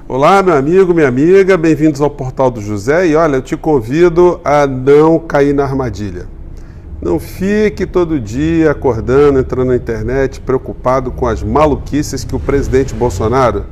Olá, meu amigo, minha amiga, bem-vindos ao Portal do José. E olha, eu te convido a não cair na armadilha. Não fique todo dia acordando, entrando na internet, preocupado com as maluquices que o presidente Bolsonaro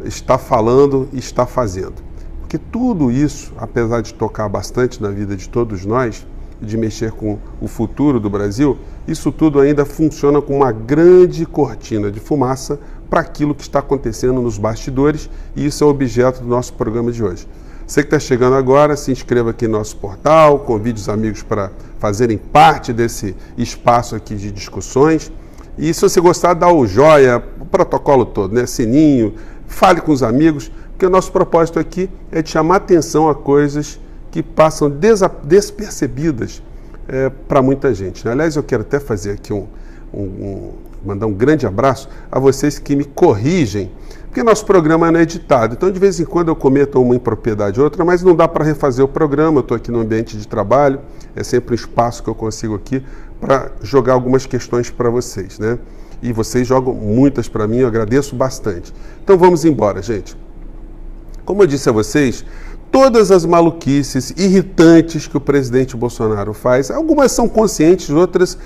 está falando e está fazendo. Porque tudo isso, apesar de tocar bastante na vida de todos nós, de mexer com o futuro do Brasil, isso tudo ainda funciona como uma grande cortina de fumaça para aquilo que está acontecendo nos bastidores, e isso é o objeto do nosso programa de hoje. Você que está chegando agora, se inscreva aqui no nosso portal, convide os amigos para fazerem parte desse espaço aqui de discussões. E se você gostar, dá o joia, o protocolo todo, né? Sininho, fale com os amigos, porque o nosso propósito aqui é de chamar atenção a coisas que passam despercebidas para muita gente, né? Aliás, eu quero até fazer aqui mandar um grande abraço a vocês que me corrigem, porque nosso programa não é editado, então de vez em quando eu cometo uma impropriedade ou outra, mas não dá para refazer o programa. Eu estou aqui no ambiente de trabalho, é sempre um espaço que eu consigo aqui para jogar algumas questões para vocês, né? E vocês jogam muitas para mim, eu agradeço bastante. Então vamos embora, gente. Como eu disse a vocês, todas as maluquices irritantes que o presidente Bolsonaro faz, algumas são conscientes, outras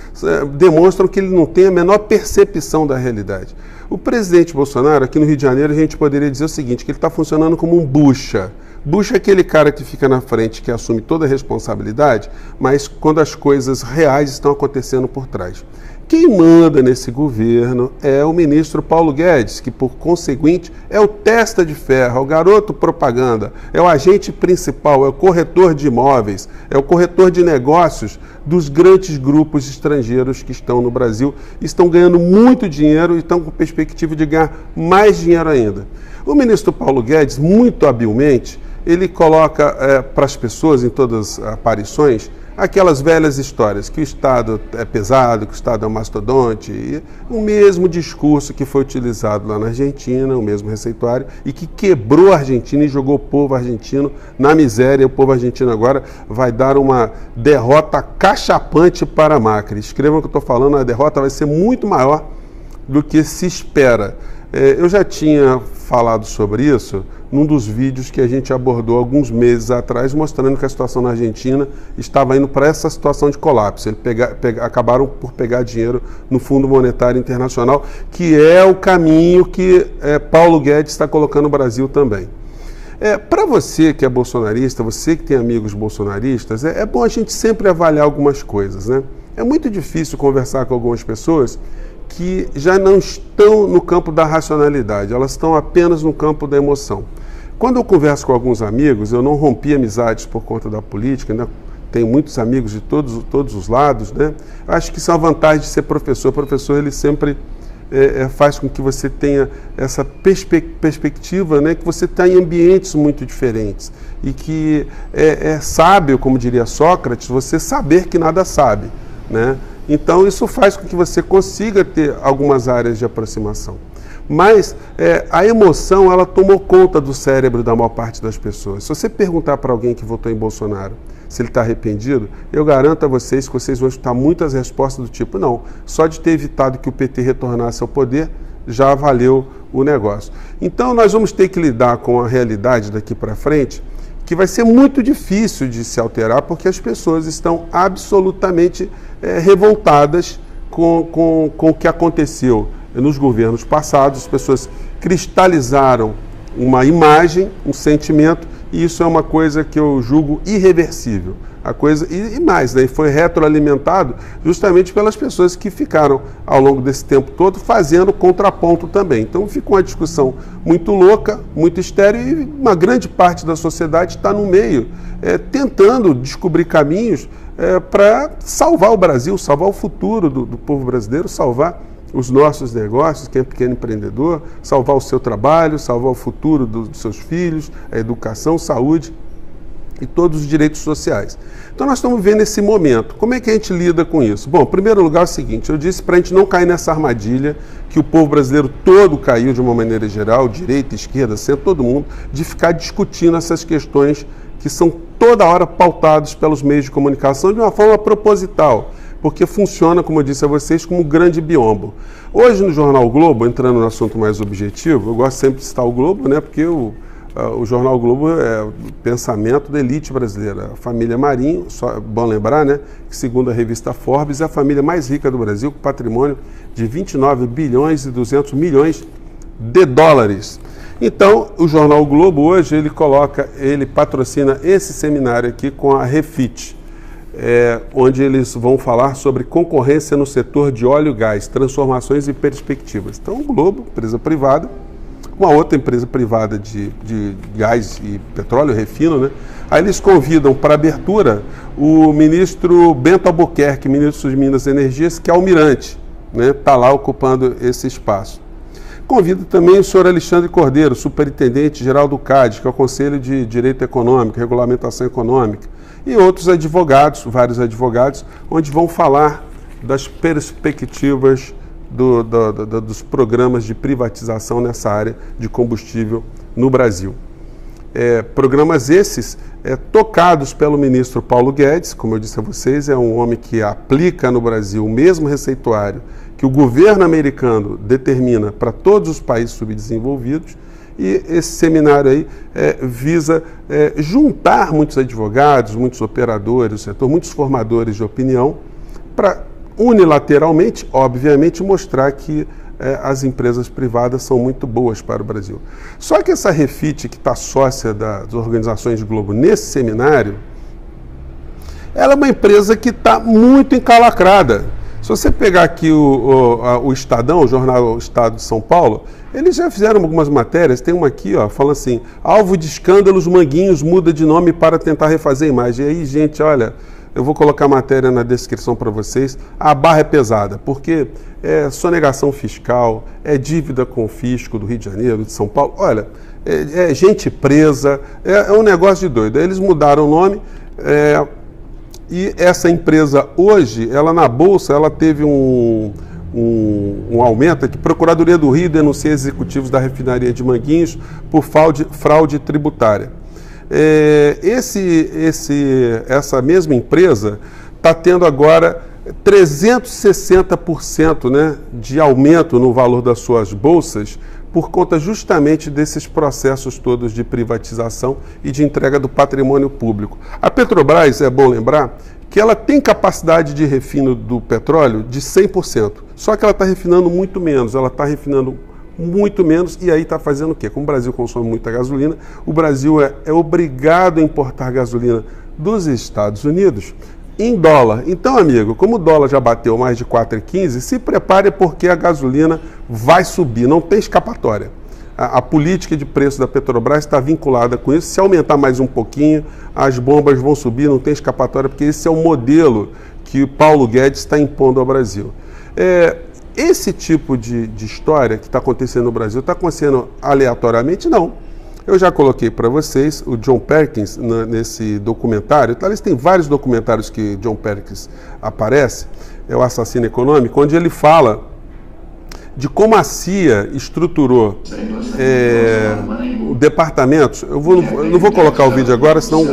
demonstram que ele não tem a menor percepção da realidade. O presidente Bolsonaro, aqui no Rio de Janeiro, a gente poderia dizer o seguinte, que ele está funcionando como um bucha. Bucha é aquele cara que fica na frente, que assume toda a responsabilidade, mas quando as coisas reais estão acontecendo por trás. Quem manda nesse governo é o ministro Paulo Guedes, que, por conseguinte, é o testa de ferro, é o garoto propaganda, é o agente principal, é o corretor de imóveis, é o corretor de negócios dos grandes grupos estrangeiros que estão no Brasil, estão ganhando muito dinheiro e estão com perspectiva de ganhar mais dinheiro ainda. O ministro Paulo Guedes, muito habilmente, ele coloca para as pessoas, em todas as aparições, aquelas velhas histórias, que o Estado é pesado, que o Estado é um mastodonte, e o mesmo discurso que foi utilizado lá na Argentina, o mesmo receituário, e que quebrou a Argentina e jogou o povo argentino na miséria. O povo argentino agora vai dar uma derrota cachapante para Macri. Escrevam o que eu estou falando, a derrota vai ser muito maior do que se espera. Eu já tinha falado sobre isso num dos vídeos que a gente abordou alguns meses atrás, mostrando que a situação na Argentina estava indo para essa situação de colapso. Eles acabaram por pegar dinheiro no Fundo Monetário Internacional, que é o caminho que Paulo Guedes está colocando no Brasil também. Para você que é bolsonarista, você que tem amigos bolsonaristas, é bom a gente sempre avaliar algumas coisas, né? É muito difícil conversar com algumas pessoas que já não estão no campo da racionalidade, elas estão apenas no campo da emoção. Quando eu converso com alguns amigos, eu não rompi amizades por conta da política, né? Tenho muitos amigos de todos os lados, né? Acho que isso é uma vantagem de ser professor. O professor, ele sempre faz com que você tenha essa perspectiva, né? Que você está em ambientes muito diferentes e que é sábio, como diria Sócrates, você saber que nada sabe, né? Então, isso faz com que você consiga ter algumas áreas de aproximação. Mas a emoção, ela tomou conta do cérebro da maior parte das pessoas. Se você perguntar para alguém que votou em Bolsonaro se ele está arrependido, eu garanto a vocês que vocês vão escutar muitas respostas do tipo, não, só de ter evitado que o PT retornasse ao poder, já valeu o negócio. Então, nós vamos ter que lidar com a realidade daqui para frente, que vai ser muito difícil de se alterar, porque as pessoas estão absolutamente revoltadas com o que aconteceu nos governos passados. As pessoas cristalizaram uma imagem, um sentimento, e isso é uma coisa que eu julgo irreversível. A coisa, e mais, né, foi retroalimentado justamente pelas pessoas que ficaram ao longo desse tempo todo fazendo contraponto também. Então ficou uma discussão muito louca, muito estéril, e uma grande parte da sociedade está no meio, tentando descobrir caminhos para salvar o Brasil, salvar o futuro do povo brasileiro, salvar os nossos negócios, quem é pequeno empreendedor, salvar o seu trabalho, salvar o futuro dos seus filhos, a educação, saúde e todos os direitos sociais. Então nós estamos vivendo esse momento. Como é que a gente lida com isso? Bom, em primeiro lugar é o seguinte, eu disse para a gente não cair nessa armadilha que o povo brasileiro todo caiu de uma maneira geral, direita, esquerda, centro, todo mundo, de ficar discutindo essas questões que são toda hora pautados pelos meios de comunicação de uma forma proposital, porque funciona, como eu disse a vocês, como um grande biombo. Hoje no Jornal o Globo, entrando no assunto mais objetivo, eu gosto sempre de citar o Globo, né, porque o jornal o Globo é o pensamento da elite brasileira. A família Marinho, só bom lembrar, né, que segundo a revista Forbes, é a família mais rica do Brasil, com patrimônio de 29 bilhões e 200 milhões de dólares. Então, o jornal o Globo hoje, ele patrocina esse seminário aqui com a Refit, onde eles vão falar sobre concorrência no setor de óleo e gás, transformações e perspectivas. Então, o Globo, empresa privada, uma outra empresa privada de gás e petróleo, refino, né? Aí eles convidam para abertura o ministro Bento Albuquerque, ministro de Minas e Energias, que é almirante, né? Está lá ocupando esse espaço. Convido também o senhor Alexandre Cordeiro, superintendente-geral do CAD, que é o Conselho de Direito Econômico, Regulamentação Econômica, e outros advogados, vários advogados, onde vão falar das perspectivas dos programas de privatização nessa área de combustível no Brasil. Programas esses tocados pelo ministro Paulo Guedes, como eu disse a vocês, é um homem que aplica no Brasil o mesmo receituário que o governo americano determina para todos os países subdesenvolvidos, e esse seminário aí visa juntar muitos advogados, muitos operadores do setor, muitos formadores de opinião, para unilateralmente, obviamente, mostrar que as empresas privadas são muito boas para o Brasil. Só que essa Refit, que está sócia das organizações de Globo nesse seminário, ela é uma empresa que está muito encalacrada. Se você pegar aqui o Estadão, o jornal Estado de São Paulo, eles já fizeram algumas matérias, tem uma aqui, ó, fala assim, alvo de escândalos, Manguinhos muda de nome para tentar refazer a imagem. E aí, gente, olha, eu vou colocar a matéria na descrição para vocês, a barra é pesada, porque é sonegação fiscal, é dívida com o fisco do Rio de Janeiro, de São Paulo, olha, é gente presa, é um negócio de doido. Aí eles mudaram o nome, e essa empresa hoje, ela na Bolsa, ela teve um aumento, que a Procuradoria do Rio denuncia executivos da refinaria de Manguinhos por fraude tributária. Essa mesma empresa está tendo agora 360%, né, de aumento no valor das suas bolsas por conta justamente desses processos todos de privatização e de entrega do patrimônio público. A Petrobras, é bom lembrar, que ela tem capacidade de refino do petróleo de 100%, só que ela está refinando muito menos, e aí está fazendo o quê? Como o Brasil consome muita gasolina, o Brasil é obrigado a importar gasolina dos Estados Unidos em dólar. Então, amigo, como o dólar já bateu mais de 4,15, se prepare porque a gasolina vai subir, não tem escapatória. A política de preço da Petrobras está vinculada com isso. Se aumentar mais um pouquinho, as bombas vão subir, não tem escapatória, porque esse é o modelo que o Paulo Guedes está impondo ao Brasil. Esse tipo de história que está acontecendo no Brasil está acontecendo aleatoriamente? Não. Eu já coloquei para vocês o John Perkins nesse documentário. Talvez tem vários documentários que John Perkins aparece, é o Assassino Econômico, onde ele fala de como a CIA estruturou departamentos. Eu não vou colocar o vídeo agora, senão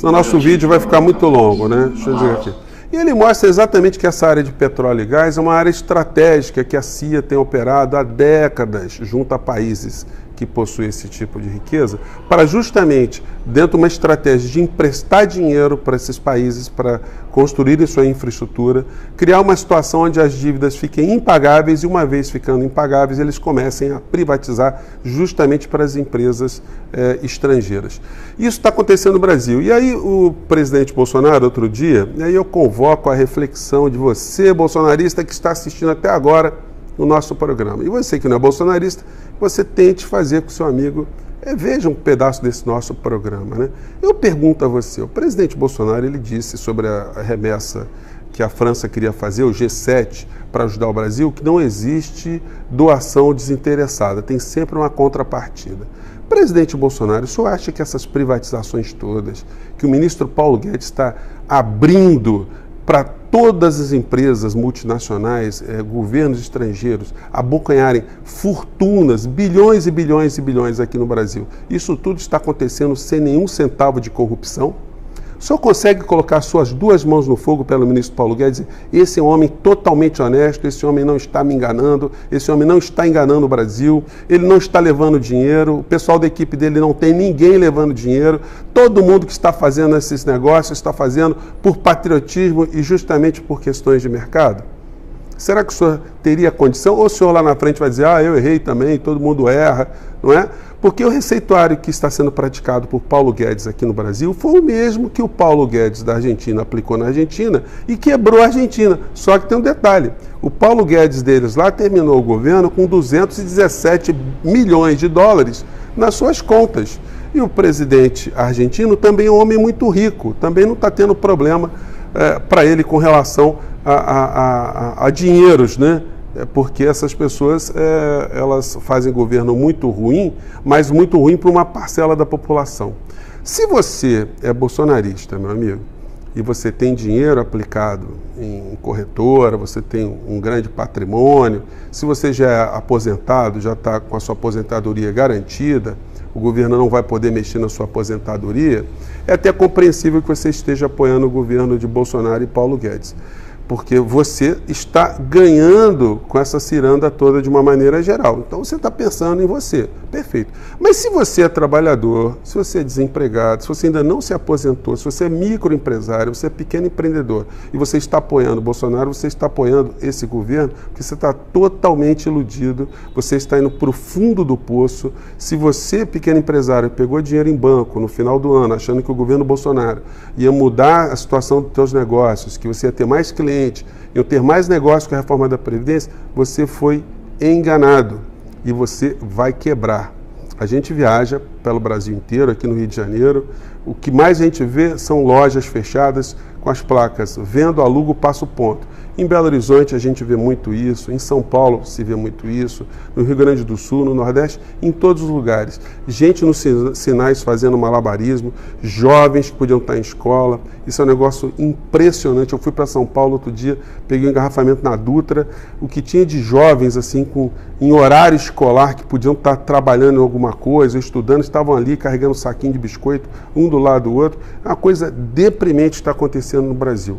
nosso vídeo vai ficar muito longo, né? Deixa eu dizer aqui. E ele mostra exatamente que essa área de petróleo e gás é uma área estratégica que a CIA tem operado há décadas junto a países que possuem esse tipo de riqueza, para justamente, dentro de uma estratégia de emprestar dinheiro para esses países para construírem sua infraestrutura, criar uma situação onde as dívidas fiquem impagáveis e, uma vez ficando impagáveis, eles comecem a privatizar justamente para as empresas estrangeiras. Isso está acontecendo no Brasil. E aí o presidente Bolsonaro, outro dia, e aí eu convoco a reflexão de você, bolsonarista, que está assistindo até agora no nosso programa. E você que não é bolsonarista, você tente fazer com o seu amigo, veja um pedaço desse nosso programa, né? Eu pergunto a você, o presidente Bolsonaro, ele disse sobre a remessa que a França queria fazer, o G7, para ajudar o Brasil, que não existe doação desinteressada, tem sempre uma contrapartida. Presidente Bolsonaro, o senhor acha que essas privatizações todas, que o ministro Paulo Guedes está abrindo para todas as empresas multinacionais, governos estrangeiros, abocanharem fortunas, bilhões e bilhões e bilhões aqui no Brasil. Isso tudo está acontecendo sem nenhum centavo de corrupção. O senhor consegue colocar suas duas mãos no fogo pelo ministro Paulo Guedes e dizer, esse é um homem totalmente honesto, esse homem não está me enganando, esse homem não está enganando o Brasil, ele não está levando dinheiro, o pessoal da equipe dele não tem ninguém levando dinheiro, todo mundo que está fazendo esses negócios está fazendo por patriotismo e justamente por questões de mercado? Será que o senhor teria condição? Ou o senhor lá na frente vai dizer, eu errei também, todo mundo erra, não é? Porque o receituário que está sendo praticado por Paulo Guedes aqui no Brasil foi o mesmo que o Paulo Guedes da Argentina aplicou na Argentina e quebrou a Argentina. Só que tem um detalhe, o Paulo Guedes deles lá terminou o governo com 217 milhões de dólares nas suas contas. E o presidente argentino também é um homem muito rico, também não está tendo problema para ele com relação a dinheiros, né? Porque essas pessoas, elas fazem governo muito ruim, mas muito ruim para uma parcela da população. Se você é bolsonarista, meu amigo, e você tem dinheiro aplicado em corretora, você tem um grande patrimônio, se você já é aposentado, já está com a sua aposentadoria garantida, o governo não vai poder mexer na sua aposentadoria, é até compreensível que você esteja apoiando o governo de Bolsonaro e Paulo Guedes. Porque você está ganhando com essa ciranda toda de uma maneira geral. Então você está pensando em você. Perfeito. Mas se você é trabalhador, se você é desempregado, se você ainda não se aposentou, se você é microempresário, você é pequeno empreendedor e você está apoiando o Bolsonaro, você está apoiando esse governo, porque você está totalmente iludido, você está indo para o fundo do poço. Se você, pequeno empresário, pegou dinheiro em banco no final do ano, achando que o governo Bolsonaro ia mudar a situação dos seus negócios, que você ia ter mais clientes, ia ter mais negócio com a reforma da Previdência, você foi enganado. E você vai quebrar. A gente viaja pelo Brasil inteiro, aqui no Rio de Janeiro, o que mais a gente vê são lojas fechadas com as placas vendo, alugo, passo ponto. Em Belo Horizonte a gente vê muito isso, em São Paulo se vê muito isso, no Rio Grande do Sul, no Nordeste, em todos os lugares. Gente nos sinais fazendo malabarismo, jovens que podiam estar em escola, isso é um negócio impressionante. Eu fui para São Paulo outro dia, peguei um engarrafamento na Dutra, o que tinha de jovens assim em horário escolar que podiam estar trabalhando em alguma coisa, estudando, estavam ali carregando um saquinho de biscoito, um do lado do outro. É uma coisa deprimente que está acontecendo no Brasil.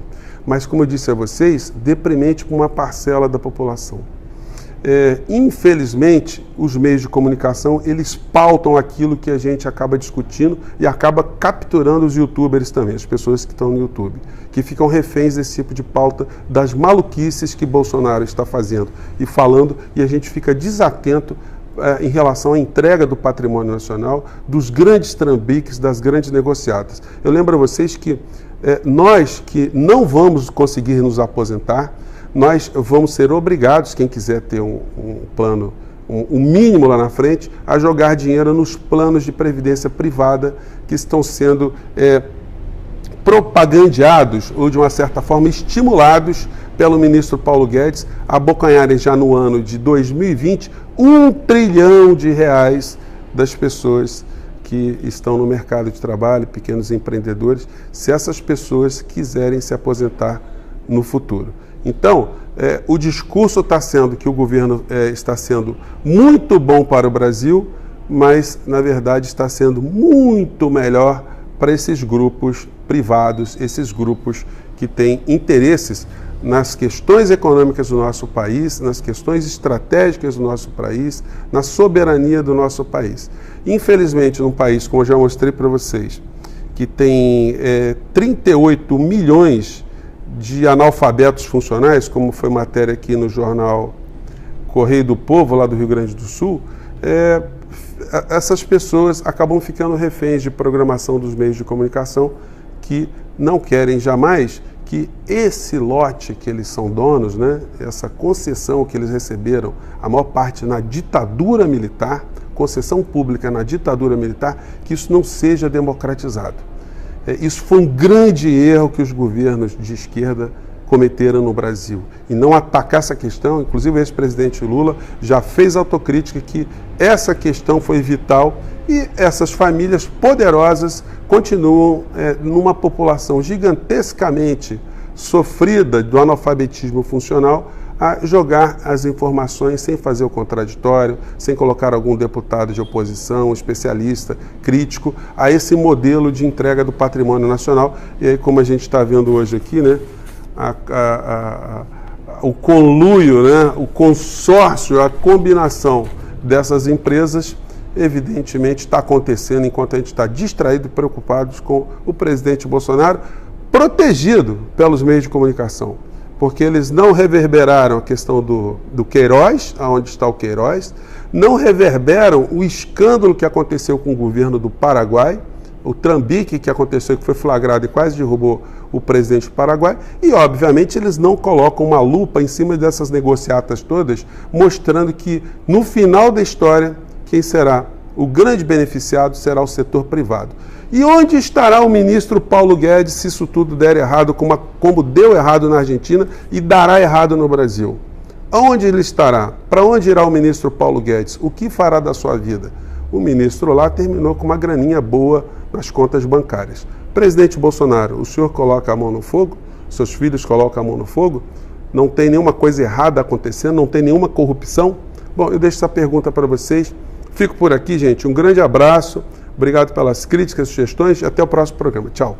Mas, como eu disse a vocês, deprimente para uma parcela da população. Infelizmente, os meios de comunicação, eles pautam aquilo que a gente acaba discutindo e acaba capturando os youtubers também, as pessoas que estão no YouTube, que ficam reféns desse tipo de pauta, das maluquices que Bolsonaro está fazendo e falando, e a gente fica desatento em relação à entrega do patrimônio nacional, dos grandes trambiques, das grandes negociatas. Eu lembro a vocês que nós que não vamos conseguir nos aposentar, nós vamos ser obrigados, quem quiser ter um plano, um mínimo lá na frente, a jogar dinheiro nos planos de previdência privada que estão sendo propagandeados ou, de uma certa forma, estimulados pelo ministro Paulo Guedes a abocanharem já no ano de 2020 R$1 trilhão das pessoas que estão no mercado de trabalho, pequenos empreendedores, se essas pessoas quiserem se aposentar no futuro. Então, o discurso está sendo que o governo está sendo muito bom para o Brasil, mas, na verdade, está sendo muito melhor para esses grupos privados, esses grupos que têm interesses nas questões econômicas do nosso país, nas questões estratégicas do nosso país, na soberania do nosso país. Infelizmente, num país, como eu já mostrei para vocês, que tem 38 milhões de analfabetos funcionais, como foi matéria aqui no jornal Correio do Povo, lá do Rio Grande do Sul, essas pessoas acabam ficando reféns de programação dos meios de comunicação que não querem jamais que esse lote que eles são donos, né, essa concessão que eles receberam, a maior parte na ditadura militar, concessão pública na ditadura militar, que isso não seja democratizado. Isso foi um grande erro que os governos de esquerda cometeram no Brasil. E não atacar essa questão, inclusive o ex-presidente Lula já fez autocrítica que essa questão foi vital e essas famílias poderosas continuam numa população gigantescamente sofrida do analfabetismo funcional a jogar as informações sem fazer o contraditório, sem colocar algum deputado de oposição, especialista, crítico, a esse modelo de entrega do patrimônio nacional. E aí, como a gente está vendo hoje aqui, né, o conluio, né, o consórcio, a combinação dessas empresas, evidentemente está acontecendo enquanto a gente está distraído e preocupados com o presidente Bolsonaro, protegido pelos meios de comunicação, porque eles não reverberaram a questão do Queiroz, aonde está o Queiroz, não reverberam o escândalo que aconteceu com o governo do Paraguai, o trambique que aconteceu, que foi flagrado e quase derrubou o presidente do Paraguai, e obviamente eles não colocam uma lupa em cima dessas negociatas todas, mostrando que no final da história, quem será o grande beneficiado será o setor privado. E onde estará o ministro Paulo Guedes se isso tudo der errado, como deu errado na Argentina e dará errado no Brasil? Onde ele estará? Para onde irá o ministro Paulo Guedes? O que fará da sua vida? O ministro lá terminou com uma graninha boa nas contas bancárias. Presidente Bolsonaro, o senhor coloca a mão no fogo? Seus filhos colocam a mão no fogo? Não tem nenhuma coisa errada acontecendo? Não tem nenhuma corrupção? Bom, eu deixo essa pergunta para vocês. Fico por aqui, gente. Um grande abraço. Obrigado pelas críticas, sugestões e até o próximo programa. Tchau.